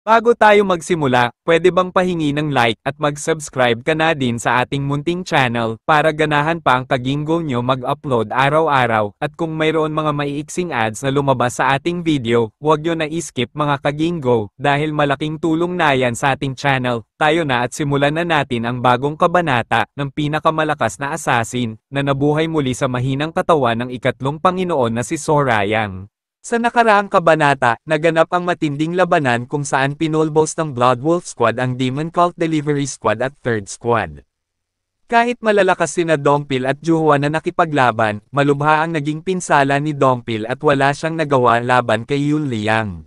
Bago tayo magsimula, pwede bang pahingi ng like at mag-subscribe ka na din sa ating munting channel para ganahan pa ang Kaginggo nyo mag-upload araw-araw, at kung mayroon mga maiiksing ads na lumabas sa ating video, huwag nyo na i-skip mga Kaginggo, dahil malaking tulong na yan sa ating channel. Tayo na at simulan na natin ang bagong kabanata ng pinakamalakas na assassin na nabuhay muli sa mahinang katawan ng ikatlong Panginoon na si Sorayang. Sa nakaraang kabanata, naganap ang matinding labanan kung saan pinulbos ng Blood Wolf Squad ang Demon Cult Delivery Squad at Third Squad. Kahit malalakas sina Dongpil at Juhwa na nakipaglaban, malubha ang naging pinsala ni Dongpil at wala siyang nagawa laban kay Yun Liang.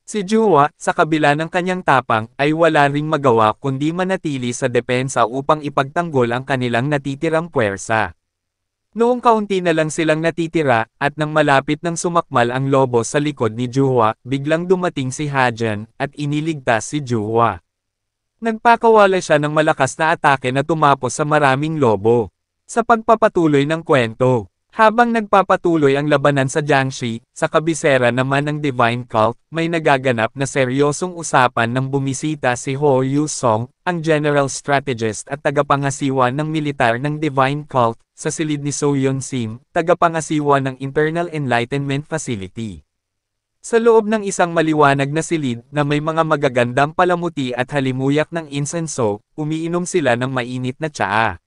Si Juhwa, sa kabila ng kanyang tapang, ay wala ring magawa kundi manatili sa depensa upang ipagtanggol ang kanilang natitirang puwersa. Noong kaunti na lang silang natitira, at nang malapit nang sumakmal ang lobo sa likod ni Juhwa, biglang dumating si Hajan, at iniligtas si Juhwa. Nagpakawala siya ng malakas na atake na tumapos sa maraming lobo. Sa pagpapatuloy ng kwento, habang nagpapatuloy ang labanan sa Jiangxi, sa kabisera naman ng Divine Cult, may nagaganap na seryosong usapan nang bumisita si Ho Yusong, ang General Strategist at tagapangasiwa ng militar ng Divine Cult, sa silid ni So Yun-sim, tagapangasiwa ng Internal Enlightenment Facility. Sa loob ng isang maliwanag na silid na may mga magagandang palamuti at halimuyak ng insenso, umiinom sila ng mainit na tsaa.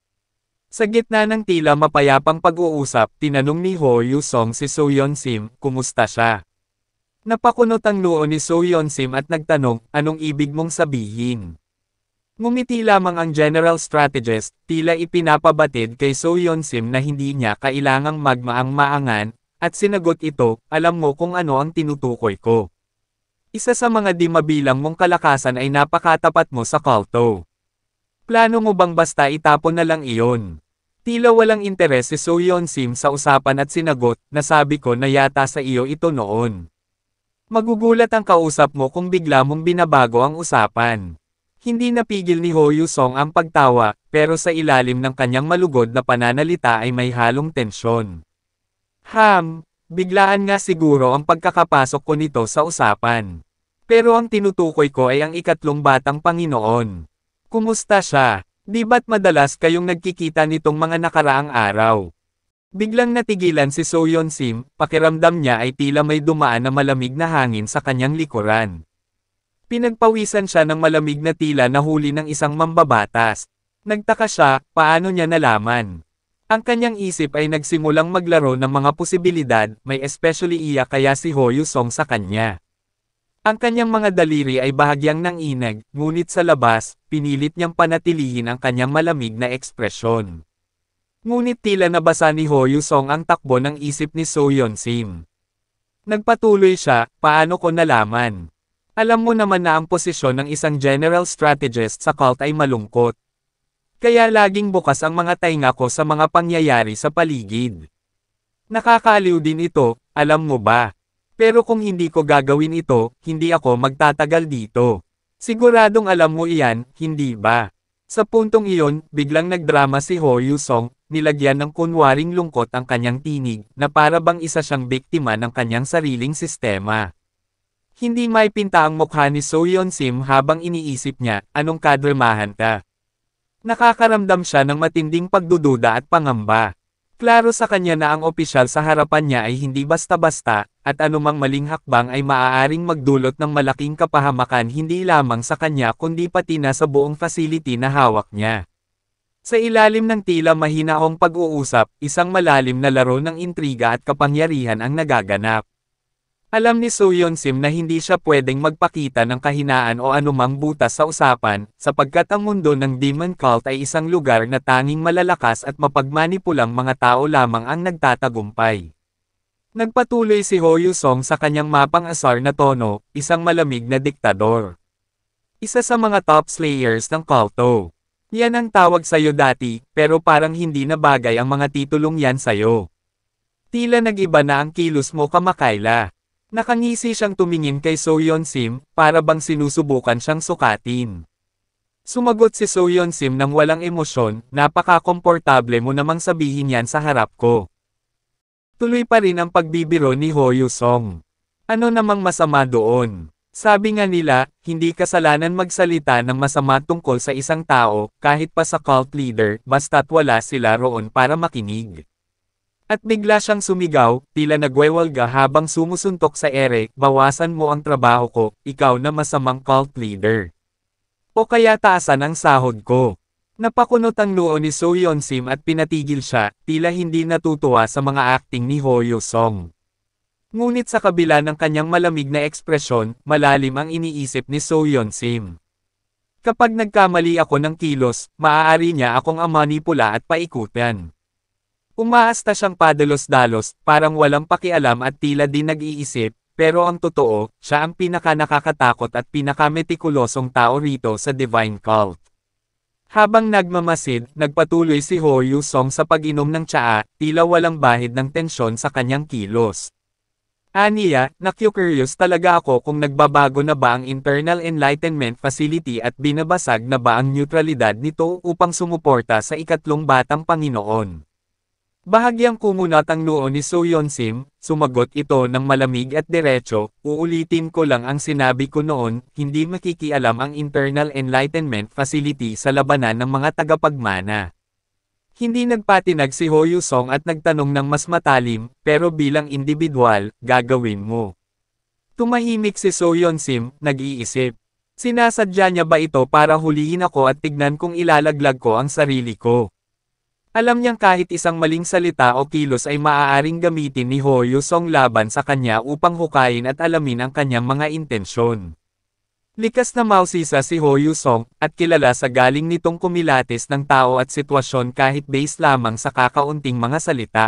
Sa gitna ng tila mapayapang pag-uusap, tinanong ni Ho Yusong si So Yun-sim, kumusta siya? Napakunot ang noo ni So Yun-sim at nagtanong, anong ibig mong sabihin? Ngumiti lamang ang General Strategist, tila ipinapabatid kay So Yun-sim na hindi niya kailangang magmaang-maangan, at sinagot ito, alam mo kung ano ang tinutukoy ko. Isa sa mga di mabilang mong kalakasan ay napakatapat mo sa kulto. Plano mo bang basta itapon na lang iyon? Tila walang interes si So Yun-sim sa usapan at sinagot, nasabi ko na yata sa iyo ito noon. Magugulat ang kausap mo kung bigla mong binabago ang usapan. Hindi napigil ni Ho Yusong ang pagtawa, pero sa ilalim ng kanyang malugod na pananalita ay may halong tensyon. Biglaan nga siguro ang pagkakapasok ko nito sa usapan. Pero ang tinutukoy ko ay ang ikatlong batang Panginoon. Kumusta siya? Di ba't madalas kayong nagkikita nitong mga nakaraang araw? Biglang natigilan si So Yun-sim, pakiramdam niya ay tila may dumaan na malamig na hangin sa kanyang likuran. Pinagpawisan siya ng malamig na tila nahuli ng isang mambabatas. Nagtaka siya, paano niya nalaman? Ang kanyang isip ay nagsimulang maglaro ng mga posibilidad, may especially iya kaya si Ho Yusong sa kanya. Ang kanyang mga daliri ay bahagyang nanginag, ngunit sa labas, pinilit niyang panatilihin ang kanyang malamig na ekspresyon. Ngunit tila nabasa ni Ho Yusong ang takbo ng isip ni So Yun-sim. Nagpatuloy siya, paano ko nalaman? Alam mo naman na ang posisyon ng isang General Strategist sa cult ay malungkot. Kaya laging bukas ang mga tainga ko sa mga pangyayari sa paligid. Nakakaaliw din ito, alam mo ba? Pero kung hindi ko gagawin ito, hindi ako magtatagal dito. Siguradong alam mo iyan, hindi ba? Sa puntong iyon, biglang nagdrama si Ho Yusong, nilagyan ng kunwaring lungkot ang kanyang tinig, na para bang isa siyang biktima ng kanyang sariling sistema. Hindi maipinta ang mukha ni So Yun-sim habang iniisip niya, anong kadramahan ka? Nakakaramdam siya ng matinding pagdududa at pangamba. Klaro sa kanya na ang opisyal sa harapan niya ay hindi basta-basta, at anumang maling hakbang ay maaaring magdulot ng malaking kapahamakan hindi lamang sa kanya kundi pati na sa buong facility na hawak niya. Sa ilalim ng tila mahinahong pag-uusap, isang malalim na laro ng intriga at kapangyarihan ang nagaganap. Alam ni So Yun-sim na hindi siya pwedeng magpakita ng kahinaan o anumang butas sa usapan, sapagkat ang mundo ng Demon Cult ay isang lugar na tanging malalakas at mapagmanipulang mga tao lamang ang nagtatagumpay. Nagpatuloy si Ho Yusong sa kanyang mapang-asar na tono, isang malamig na diktador. Isa sa mga top slayers ng kulto. Yan ang tawag sa'yo dati, pero parang hindi na bagay ang mga titulong yan sa'yo. Tila nag-iba na ang kilos mo kamakayla. Nakangisi siyang tumingin kay So Yun-sim, para bang sinusubukan siyang sukatin. Sumagot si So Yun-sim nang walang emosyon, napaka-komportable mo namang sabihin yan sa harap ko. Tuloy pa rin ang pagbibiro ni Ho Yusong. Ano namang masama doon? Sabi nga nila, hindi kasalanan magsalita ng masama tungkol sa isang tao, kahit pa sa cult leader, basta't wala sila roon para makinig. At bigla siyang sumigaw, tila nagwewelga habang sumusuntok sa ere, bawasan mo ang trabaho ko, ikaw na masamang cult leader. O kaya taasan ang sahod ko. Napakunot ang noo ni So Yeon-sim at pinatigil siya, tila hindi natutuwa sa mga acting ni Ho Yoo-sung. Ngunit sa kabila ng kanyang malamig na ekspresyon, malalim ang iniisip ni So Yeon-sim. Kapag nagkamali ako ng kilos, maaari niya akong amanipula at paikutan. Umaasta siyang padalos-dalos, parang walang pakialam at tila din nag-iisip, pero ang totoo, siya ang pinaka-nakakatakot at pinaka-metikulosong tao rito sa Divine Cult. Habang nagmamasid, nagpatuloy si Ho Yoo-sung sa pag-inom ng tsaa, tila walang bahid ng tensyon sa kanyang kilos. Aniya, naku-curious talaga ako kung nagbabago na ba ang Internal Enlightenment Facility at binabasag na ba ang neutralidad nito upang sumuporta sa ikatlong batang Panginoon. Bahagyang kumunat ang noo ni So Yeon-sim, sumagot ito ng malamig at diretso, uulitin ko lang ang sinabi ko noon, hindi makikialam ang Internal Enlightenment Facility sa labanan ng mga tagapagmana. Hindi nagpatinag si Ho Yoo-sung at nagtanong ng mas matalim, pero bilang individual, gagawin mo. Tumahimik si So Yeon-sim, nag-iisip. Sinasadya niya ba ito para hulihin ako at tignan kung ilalaglag ko ang sarili ko? Alam niyang kahit isang maling salita o kilos ay maaaring gamitin ni Ho Yoo-sung laban sa kanya upang hukayin at alamin ang kanyang mga intensyon. Likas na mausisa si Ho Yoo-sung, at kilala sa galing nitong kumilatis ng tao at sitwasyon kahit base lamang sa kakaunting mga salita.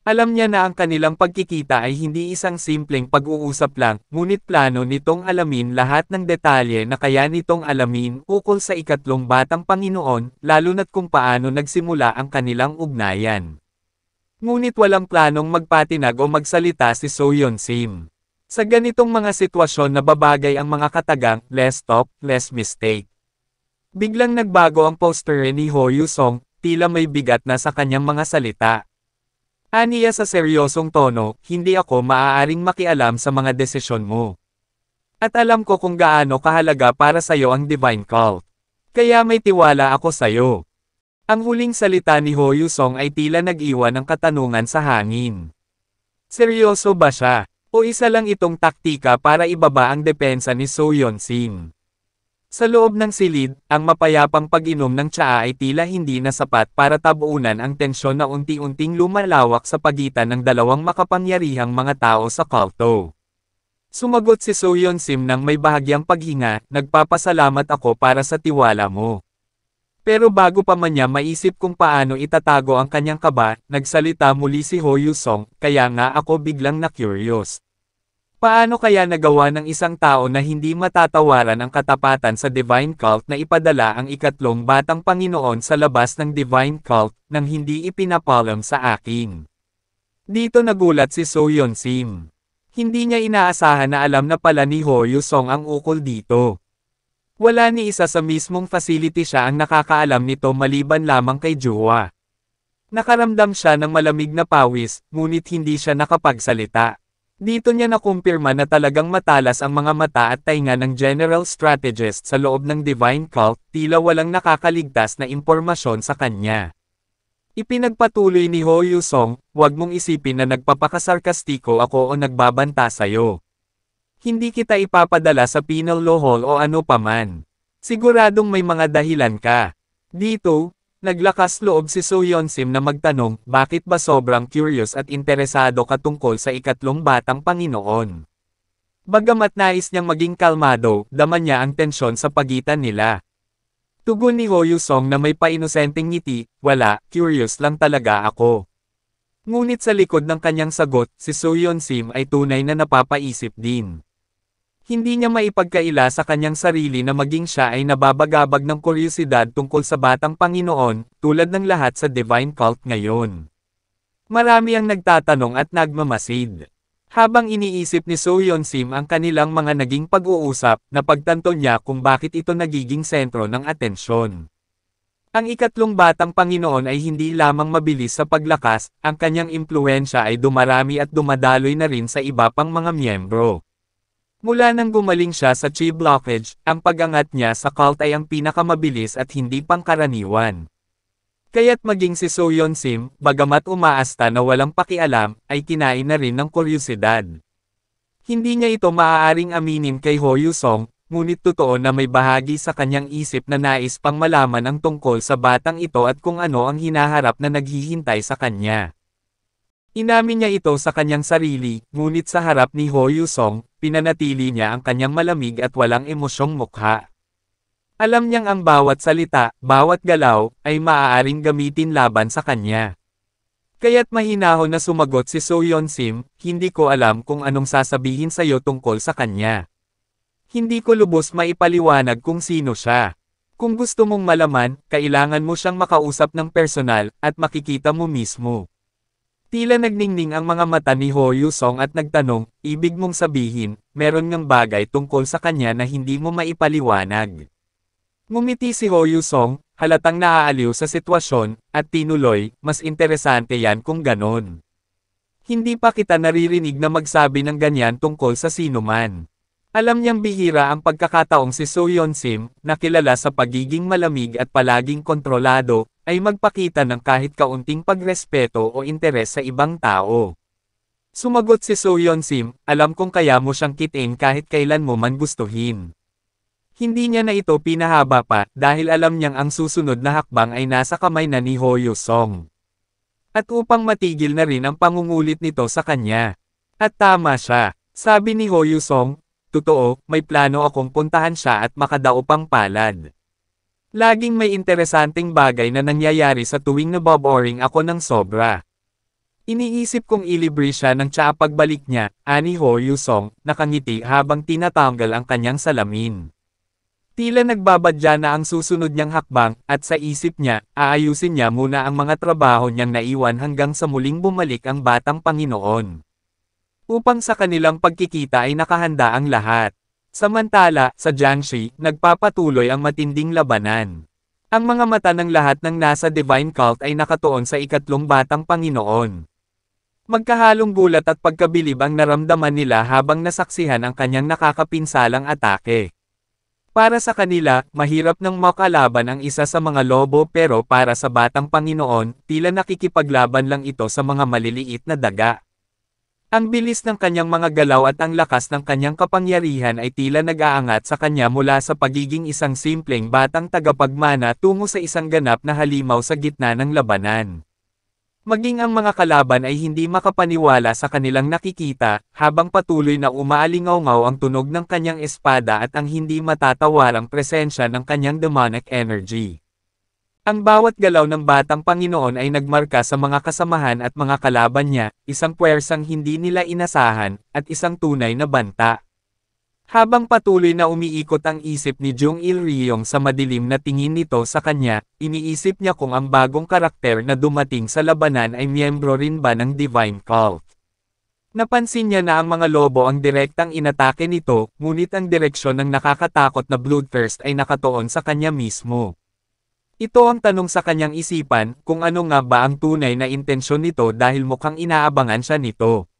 Alam niya na ang kanilang pagkikita ay hindi isang simpleng pag-uusap lang, ngunit plano nitong alamin lahat ng detalye na kaya nitong alamin ukol sa ikatlong batang Panginoon, lalo na't kung paano nagsimula ang kanilang ugnayan. Ngunit walang planong magpatinag o magsalita si So Yeon-sim. Sa ganitong mga sitwasyon nababagay ang mga katagang, less talk, less mistake. Biglang nagbago ang posture ni Ho Yoo-sung, tila may bigat na sa kanyang mga salita. Aniya sa seryosong tono, hindi ako maaaring makialam sa mga desisyon mo. At alam ko kung gaano kahalaga para sayo ang Divine Cult. Kaya may tiwala ako sayo. Ang huling salita ni Ho Yoo-sung ay tila nag-iwan ng katanungan sa hangin. Seryoso ba siya? O isa lang itong taktika para ibaba ang depensa ni So Yeon-sim? Sa loob ng silid, ang mapayapang pag-inom ng tsaa ay tila hindi na sapat para tabunan ang tensyon na unti-unting lumalawak sa pagitan ng dalawang makapangyarihang mga tao sa kulto. Sumagot si So Yeon-sim ng may bahagyang paghinga, nagpapasalamat ako para sa tiwala mo. Pero bago pa man niya maisip kung paano itatago ang kanyang kaba, nagsalita muli si Ho Yoo-sung, kaya nga ako biglang na-curious. Paano kaya nagawa ng isang tao na hindi matatawaran ang katapatan sa Divine Cult na ipadala ang ikatlong batang Panginoon sa labas ng Divine Cult nang hindi ipinapalam sa akin? Dito nagulat si So Yeon-sim. Hindi niya inaasahan na alam na pala ni Ho Yoo-sung ang ukol dito. Wala ni isa sa mismong facility siya ang nakakaalam nito maliban lamang kay Jua. Nakaramdam siya ng malamig na pawis, ngunit hindi siya nakapagsalita. Dito niya nakumpirma na talagang matalas ang mga mata at tainga ng General Strategist sa loob ng Divine Cult, tila walang nakakaligtas na impormasyon sa kanya. Ipinagpatuloy ni Ho Yoo-sung, huwag mong isipin na nagpapakasarkastiko ako o nagbabanta sayo. Hindi kita ipapadala sa penal law hall o ano paman. Siguradong may mga dahilan ka. Dito, naglakas loob si So Yeon-sim na magtanong, bakit ba sobrang curious at interesado ka tungkol sa ikatlong batang Panginoon? Bagamat nais niyang maging kalmado, dama niya ang tensyon sa pagitan nila. Tugon ni Ho Yoo-sung na may painosenteng ngiti, wala, curious lang talaga ako. Ngunit sa likod ng kanyang sagot, si So Yeon-sim ay tunay na napapaisip din. Hindi niya maipagkaila sa kanyang sarili na maging siya ay nababagabag ng kuryosidad tungkol sa batang Panginoon, tulad ng lahat sa Divine Cult ngayon. Marami ang nagtatanong at nagmamasid. Habang iniisip ni So Yeon-sim ang kanilang mga naging pag-uusap, napagtanto niya kung bakit ito nagiging sentro ng atensyon. Ang ikatlong batang Panginoon ay hindi lamang mabilis sa paglakas, ang kanyang impluwensya ay dumarami at dumadaloy na rin sa iba pang mga miyembro. Mula nang gumaling siya sa chi blockage, ang pag-angat niya sa cult ay ang pinakamabilis at hindi pangkaraniwan. Kaya't maging si Soyeon Sim, bagamat umaasta na walang pakialam, ay kinain na rin ng kuryosidad. Hindi niya ito maaaring aminin kay Ho Yusong, ngunit totoo na may bahagi sa kanyang isip na nais pang malaman ang tungkol sa batang ito at kung ano ang hinaharap na naghihintay sa kanya. Inamin niya ito sa kanyang sarili, ngunit sa harap ni Ho Yusong, pinanatili niya ang kanyang malamig at walang emosyong mukha. Alam niyang ang bawat salita, bawat galaw, ay maaaring gamitin laban sa kanya. Kaya't mahinahon na sumagot si Soyeon Sim, hindi ko alam kung anong sasabihin sa'yo tungkol sa kanya. Hindi ko lubos maipaliwanag kung sino siya. Kung gusto mong malaman, kailangan mo siyang makausap ng personal, at makikita mo mismo. Tila nagningning ang mga mata ni Ho Yusong at nagtanong, ibig mong sabihin, meron ngang bagay tungkol sa kanya na hindi mo maipaliwanag. Ngumiti si Ho Yusong, halatang naaaliw sa sitwasyon, at tinuloy, mas interesante yan kung ganon. Hindi pa kita naririnig na magsabi ng ganyan tungkol sa sino man. Alam niyang bihira ang pagkakataong si Soyeon Sim, na kilala sa pagiging malamig at palaging kontrolado, ay magpakita ng kahit kaunting pagrespeto o interes sa ibang tao. Sumagot si Soyeon Sim, alam kong kaya mo siyang kitain kahit kailan mo man gustuhin. Hindi niya na ito pinahaba pa, dahil alam niyang ang susunod na hakbang ay nasa kamay na ni Ho Yusong. At upang matigil na rin ang pangungulit nito sa kanya. At tama siya, sabi ni Ho Yusong, totoo, may plano akong puntahan siya at makadaupang palad. Laging may interesanteng bagay na nangyayari sa tuwing naboboring ako ng sobra. Iniisip kong ilibre siya ng tsaa pagbalik niya, ani Ho Yusong, nakangiti habang tinatanggal ang kanyang salamin. Tila nagbabadya na ang susunod niyang hakbang, at sa isip niya, aayusin niya muna ang mga trabaho niyang naiwan hanggang sa muling bumalik ang batang Panginoon. Upang sa kanilang pagkikita ay nakahanda ang lahat. Samantala, sa Jiangxi, nagpapatuloy ang matinding labanan. Ang mga mata ng lahat ng nasa Divine Cult ay nakatuon sa ikatlong batang Panginoon. Magkahalong gulat at pagkabilib ang naramdaman nila habang nasaksihan ang kanyang nakakapinsalang atake. Para sa kanila, mahirap nang makalaban ang isa sa mga lobo pero para sa batang Panginoon, tila nakikipaglaban lang ito sa mga maliliit na daga. Ang bilis ng kanyang mga galaw at ang lakas ng kanyang kapangyarihan ay tila nag-aangat sa kanya mula sa pagiging isang simpleng batang tagapagmana tungo sa isang ganap na halimaw sa gitna ng labanan. Maging ang mga kalaban ay hindi makapaniwala sa kanilang nakikita, habang patuloy na umaalingaw-ngaw ang tunog ng kanyang espada at ang hindi matatawarang presensya ng kanyang demonic energy. Ang bawat galaw ng batang Panginoon ay nagmarka sa mga kasamahan at mga kalaban niya, isang puwersang hindi nila inasahan, at isang tunay na banta. Habang patuloy na umiikot ang isip ni Jung Il-ryong sa madilim na tingin nito sa kanya, iniisip niya kung ang bagong karakter na dumating sa labanan ay miyembro rin ba ng Divine Cult. Napansin niya na ang mga lobo ang direktang inatake nito, ngunit ang direksyon ng nakakatakot na Bloodthirst ay nakatuon sa kanya mismo. Ito ang tanong sa kanyang isipan, kung ano nga ba ang tunay na intensyon nito dahil mukhang inaabangan siya nito.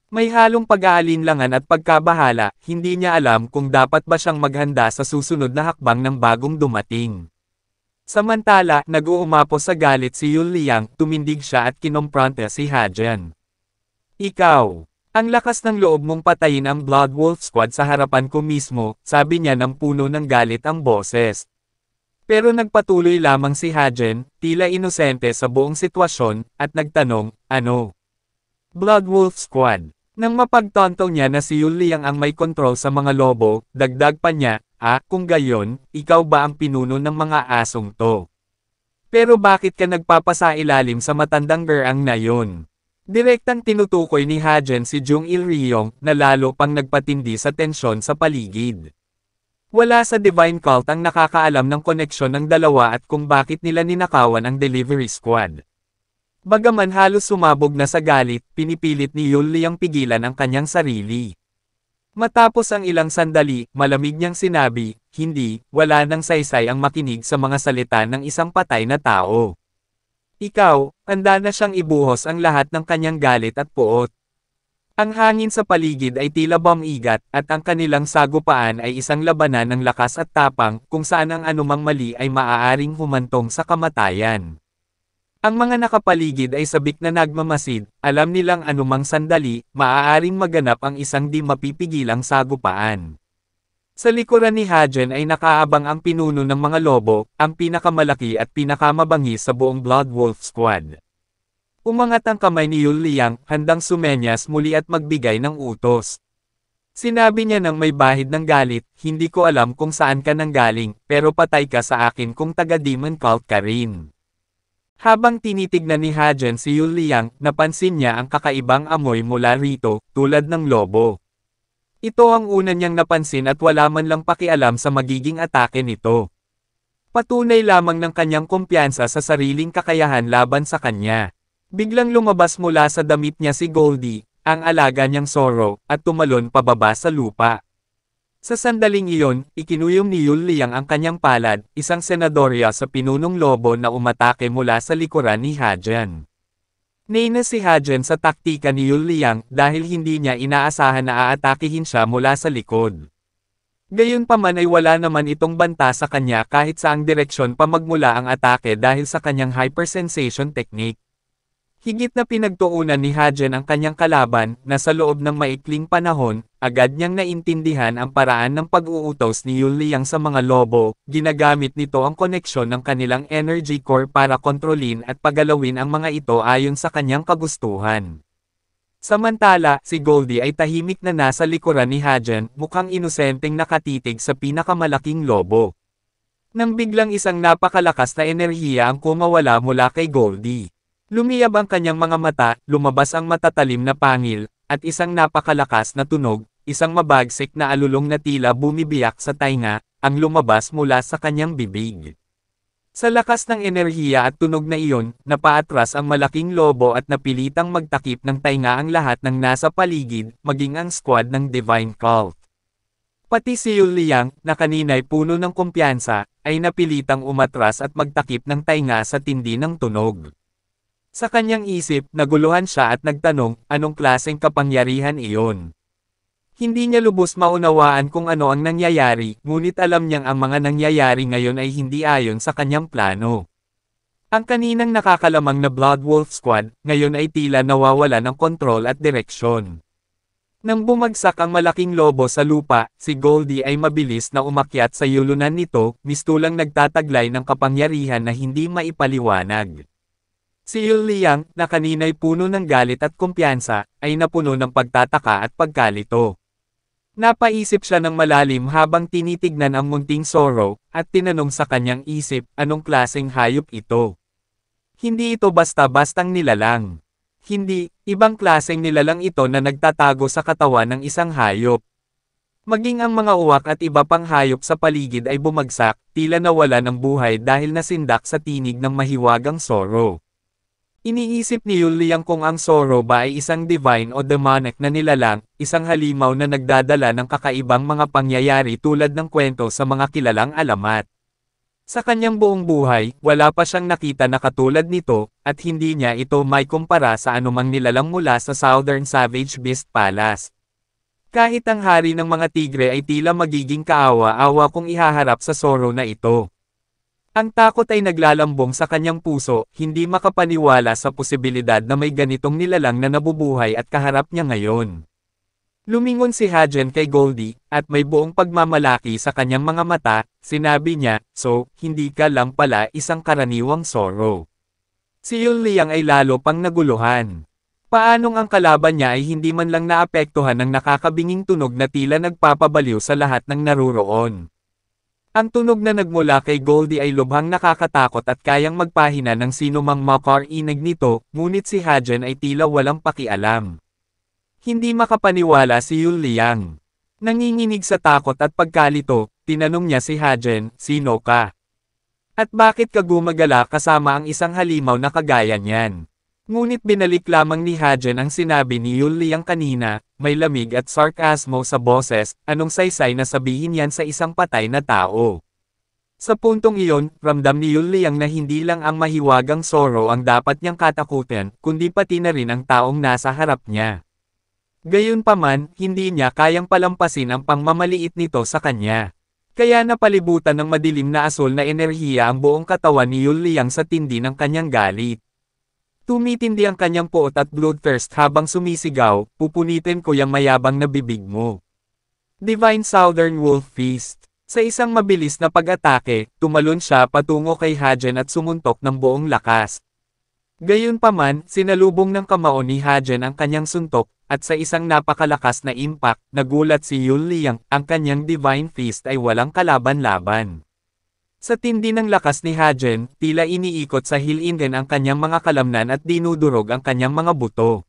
May halong pag-aalinlangan at pagkabahala, hindi niya alam kung dapat ba siyang maghanda sa susunod na hakbang ng bagong dumating. Samantala, nag-uumapos sa galit si Yul Liang, tumindig siya at kinompronta si Hajan. Ikaw, ang lakas ng loob mong patayin ang Blood Wolf Squad sa harapan ko mismo, sabi niya ng puno ng galit ang boses. Pero nagpatuloy lamang si Hajan, tila inosente sa buong sitwasyon, at nagtanong, ano? Blood Wolf Squad. Nang mapagtontong niya na si Yul Liang ang may kontrol sa mga lobo, dagdag pa niya, kung gayon, ikaw ba ang pinuno ng mga asong to? Pero bakit ka nagpapasailalim sa matandang gerang na yun? Direktang tinutukoy ni Hajan si Jung Il-ryong, na lalo pang nagpatindi sa tensyon sa paligid. Wala sa Divine Cult ang nakakaalam ng koneksyon ng dalawa at kung bakit nila ninakawan ang Delivery Squad. Bagaman halos sumabog na sa galit, pinipilit ni Yul Liang pigilan ang kanyang sarili. Matapos ang ilang sandali, malamig niyang sinabi, hindi, wala nang saysay ang makinig sa mga salita ng isang patay na tao. Ikaw, handa na siyang ibuhos ang lahat ng kanyang galit at puot. Ang hangin sa paligid ay tila bumigat at ang kanilang sagupaan ay isang labanan ng lakas at tapang kung saan ang anumang mali ay maaaring humantong sa kamatayan. Ang mga nakapaligid ay sabik na nagmamasid, alam nilang anumang sandali, maaaring maganap ang isang di mapipigilang sagupaan. Sa likuran ni Hajen ay nakaabang ang pinuno ng mga lobo, ang pinakamalaki at pinakamabangis sa buong Blood Wolf Squad. Umangat ang kamay ni Yul Liang, handang sumenyas muli at magbigay ng utos. Sinabi niya nang may bahid ng galit, hindi ko alam kung saan ka nanggaling, pero patay ka sa akin kung taga-demon cult ka rin. Habang tinitignan ni Hajen si Yul Liang, napansin niya ang kakaibang amoy mula rito, tulad ng lobo. Ito ang una niyang napansin at wala man lang pakialam sa magiging atake nito. Patunay lamang ng kanyang kumpiyansa sa sariling kakayahan laban sa kanya. Biglang lumabas mula sa damit niya si Goldie, ang alaga niyang Zoro, at tumalon pababa sa lupa. Sa sandaling iyon, ikinuyom ni Yul Liang ang kanyang palad, isang senadorya sa pinunong lobo na umatake mula sa likuran ni Hajen. Naina si Hajen sa taktika ni Yul Liang dahil hindi niya inaasahan na aatakihin siya mula sa likod. Gayunpaman ay wala naman itong banta sa kanya kahit saang direksyon pa magmula ang atake dahil sa kanyang hypersensation technique. Higit na pinagtuunan ni Hajen ang kanyang kalaban, na sa loob ng maikling panahon, agad niyang naintindihan ang paraan ng pag-uutos ni Yul Liang sa mga lobo, ginagamit nito ang koneksyon ng kanilang energy core para kontrolin at pagalawin ang mga ito ayon sa kanyang kagustuhan. Samantala, si Goldie ay tahimik na nasa likuran ni Hajen, mukhang inosenteng nakatitig sa pinakamalaking lobo. Nang biglang isang napakalakas na enerhiya ang kumawala mula kay Goldie. Lumiyab ang kanyang mga mata, lumabas ang matatalim na pangil, at isang napakalakas na tunog, isang mabagsik na alulong na tila bumibiyak sa tainga, ang lumabas mula sa kanyang bibig. Sa lakas ng enerhiya at tunog na iyon, napaatras ang malaking lobo at napilitang magtakip ng tainga ang lahat ng nasa paligid, maging ang squad ng Divine Cult. Pati si Yul Liang, na kanina'y puno ng kumpiyansa, ay napilitang umatras at magtakip ng tainga sa tindi ng tunog. Sa kanyang isip, naguluhan siya at nagtanong, anong klaseng kapangyarihan iyon? Hindi niya lubos maunawaan kung ano ang nangyayari, ngunit alam niyang ang mga nangyayari ngayon ay hindi ayon sa kanyang plano. Ang kaninang nakakalamang na Blood Wolf Squad, ngayon ay tila nawawala ng kontrol at direksyon. Nang bumagsak ang malaking lobo sa lupa, si Goldie ay mabilis na umakyat sa yulunan nito, mistulang nagtataglay ng kapangyarihan na hindi maipaliwanag. Si Yul Liang, na kanina'y puno ng galit at kumpiyansa, ay napuno ng pagtataka at pagkalito. Napaisip siya ng malalim habang tinitignan ang munting Zoro, at tinanong sa kanyang isip, anong klaseng hayop ito? Hindi ito basta-bastang nilalang. Hindi, ibang klaseng nilalang ito na nagtatago sa katawan ng isang hayop. Maging ang mga uwak at iba pang hayop sa paligid ay bumagsak, tila nawala ng buhay dahil nasindak sa tinig ng mahiwagang Zoro. Iniisip ni Yul Liang kung ang Zoro ba ay isang divine o demonic na nilalang, isang halimaw na nagdadala ng kakaibang mga pangyayari tulad ng kwento sa mga kilalang alamat. Sa kanyang buong buhay, wala pa siyang nakita na katulad nito, at hindi niya ito may kumpara sa anumang nilalang mula sa Southern Savage Beast Palace. Kahit ang hari ng mga tigre ay tila magiging kaawa-awa kung ihaharap sa Zoro na ito. Ang takot ay naglalambong sa kanyang puso, hindi makapaniwala sa posibilidad na may ganitong nilalang na nabubuhay at kaharap niya ngayon. Lumingon si Hajen kay Goldie, at may buong pagmamalaki sa kanyang mga mata, sinabi niya, so, hindi ka lang pala isang karaniwang Zoro. Si Yul Liang ay lalo pang naguluhan. Paanong ang kalaban niya ay hindi man lang naapektuhan ng nakakabinging tunog na tila nagpapabaliw sa lahat ng naruroon. Ang tunog na nagmula kay Goldie ay lubhang nakakatakot at kayang magpahina ng sinumang makarinig nito, ngunit si Hajen ay tila walang pakialam. Hindi makapaniwala si Yul Liang. Nanginginig sa takot at pagkalito, tinanong niya si Hajen, sino ka? At bakit ka gumagala kasama ang isang halimaw na kagaya niyan? Ngunit binalik lamang ni Hajen ang sinabi ni Yul Liang kanina, may lamig at sarkasmo sa boses, anong saysay na sabihin yan sa isang patay na tao. Sa puntong iyon, ramdam ni Yul Liang na hindi lang ang mahiwagang Zoro ang dapat niyang katakutin, kundi pati na rin ang taong nasa harap niya. Gayunpaman, hindi niya kayang palampasin ang pangmamaliit nito sa kanya. Kaya napalibutan ng madilim na asul na enerhiya ang buong katawan ni Yuliang sa tindi ng kanyang galit. Tumitindi ang kanyang puot at bloodthirst habang sumisigaw, pupunitin ko yung mayabang na bibig mo. Divine Southern Wolf Feast. Sa isang mabilis na pag-atake, tumalon siya patungo kay Hajen at sumuntok ng buong lakas. Gayunpaman, sinalubong ng kamao ni Hajen ang kanyang suntok, at sa isang napakalakas na impact, nagulat si Yuliang, ang kanyang Divine Fist ay walang kalaban-laban. Sa tindi ng lakas ni Hajen, tila iniikot sa hilingin ang kanyang mga kalamnan at dinudurog ang kanyang mga buto.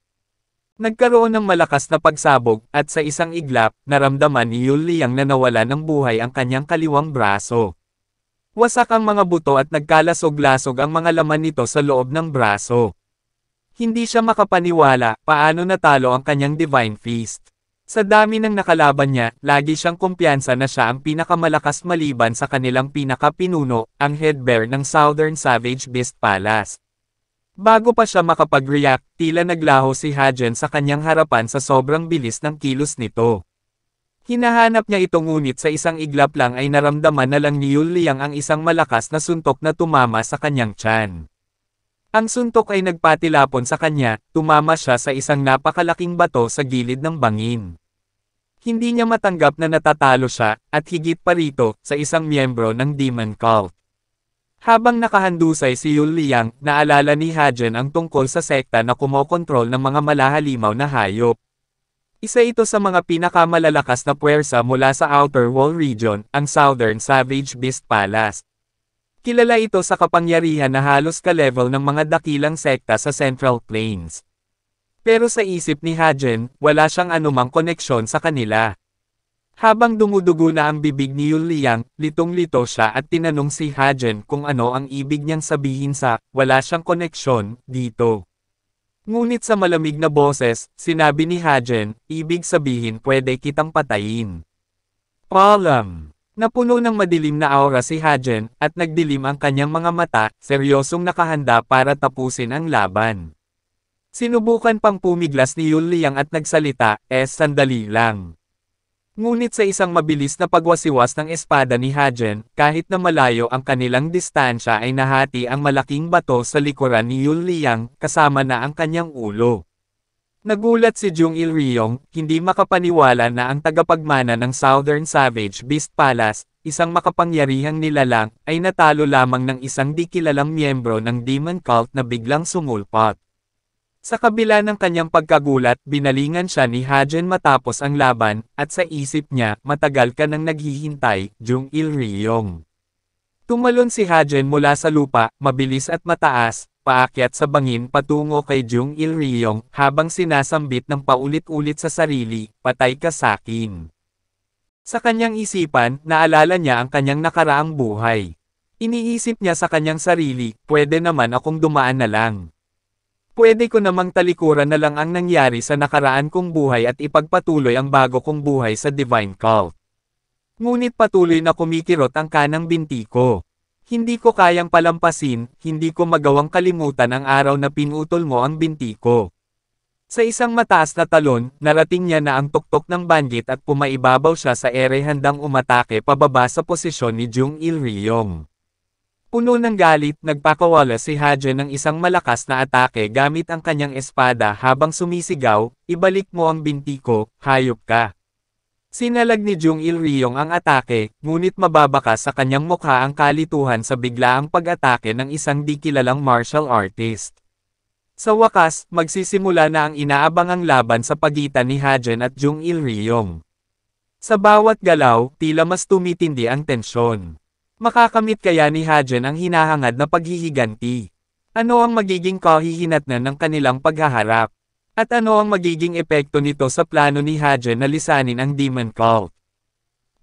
Nagkaroon ng malakas na pagsabog, at sa isang iglap, naramdaman ni Yuliang na nawala ng buhay ang kanyang kaliwang braso. Wasak ang mga buto at nagkalasog-lasog ang mga laman nito sa loob ng braso. Hindi siya makapaniwala paano natalo ang kanyang Divine Fist. Sa dami ng nakalaban niya, lagi siyang kumpiyansa na siya ang pinakamalakas maliban sa kanilang pinakapinuno, ang head bear ng Southern Savage Beast Palace. Bago pa siya makapag-react, tila naglaho si Hajen sa kanyang harapan sa sobrang bilis ng kilos nito. Hinahanap niya ito ngunit sa isang iglap lang ay naramdaman na lang ni Yuliang ang isang malakas na suntok na tumama sa kanyang tiyan. Ang suntok ay nagpatilapon sa kanya, tumama siya sa isang napakalaking bato sa gilid ng bangin. Hindi niya matanggap na natatalo siya, at higit pa rito, sa isang miyembro ng Demon Cult. Habang nakahandusay si Yuliang, naalala ni Hajen ang tungkol sa sekta na kumokontrol ng mga malahalimaw na hayop. Isa ito sa mga pinakamalalakas na puwersa mula sa Outer Wall Region, ang Southern Savage Beast Palace. Kilala ito sa kapangyarihan na halos ka-level ng mga dakilang sekta sa Central Plains. Pero sa isip ni Hajen, wala siyang anumang koneksyon sa kanila. Habang dumudugo na ang bibig ni Yuliang, litong-lito siya at tinanong si Hajen kung ano ang ibig niyang sabihin sa wala siyang koneksyon dito. Ngunit sa malamig na boses, sinabi ni Hajen, ibig sabihin pwede kitang patayin. Problem. Napuno ng madilim na aura si Hajen, at nagdilim ang kanyang mga mata, seryosong nakahanda para tapusin ang laban. Sinubukan pang pumiglas ni Yuliang at nagsalita, sandali lang. Ngunit sa isang mabilis na pagwasiwas ng espada ni Hajen, kahit na malayo ang kanilang distansya ay nahati ang malaking bato sa likuran ni Yuliang, kasama na ang kanyang ulo. Nagulat si Jung Il-ryong, hindi makapaniwala na ang tagapagmana ng Southern Savage Beast Palace, isang makapangyarihang nilalang, ay natalo lamang ng isang di kilalang miyembro ng Demon Cult na biglang sumulpot. Sa kabila ng kanyang pagkagulat, binalingan siya ni Hajen matapos ang laban, at sa isip niya, matagal ka nang naghihintay, Jung Il-ryong. Tumalon si Hajen mula sa lupa, mabilis at mataas, paakyat sa bangin patungo kay Jung Il-ryong, habang sinasambit ng paulit-ulit sa sarili, patay ka sakin. Sa kanyang isipan, naalala niya ang kanyang nakaraang buhay. Iniisip niya sa kanyang sarili, pwede naman akong dumaan na lang. Pwede ko namang talikuran na lang ang nangyari sa nakaraan kong buhay at ipagpatuloy ang bago kong buhay sa Divine Cult. Ngunit patuloy na kumikirot ang kanang binti ko. Hindi ko kayang palampasin, hindi ko magawang kalimutan ang araw na pinutol mo ang binti ko. Sa isang mataas na talon, narating niya na ang tuktok ng bandit at pumaibabaw siya sa ere handang umatake pababa sa posisyon ni Jung Il-ryong. Puno ng galit, nagpakawala si Hajen ng isang malakas na atake gamit ang kanyang espada habang sumisigaw, ibalik mo ang binti ko, hayop ka. Sinalag ni Jung Il-ryong ang atake, ngunit mababakas sa kanyang mukha ang kalituhan sa biglaang pag-atake ng isang di kilalang martial artist. Sa wakas, magsisimula na ang inaabangang laban sa pagitan ni Hajen at Jung Il-ryong. Sa bawat galaw, tila mas tumitindi ang tensyon. Makakamit kaya ni Hajen ang hinahangad na paghihiganti? Ano ang magiging kahihinatnan ng kanilang paghaharap? At ano ang magiging epekto nito sa plano ni Hajen na lisanin ang Demon Cult?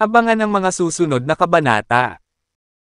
Abangan ang mga susunod na kabanata.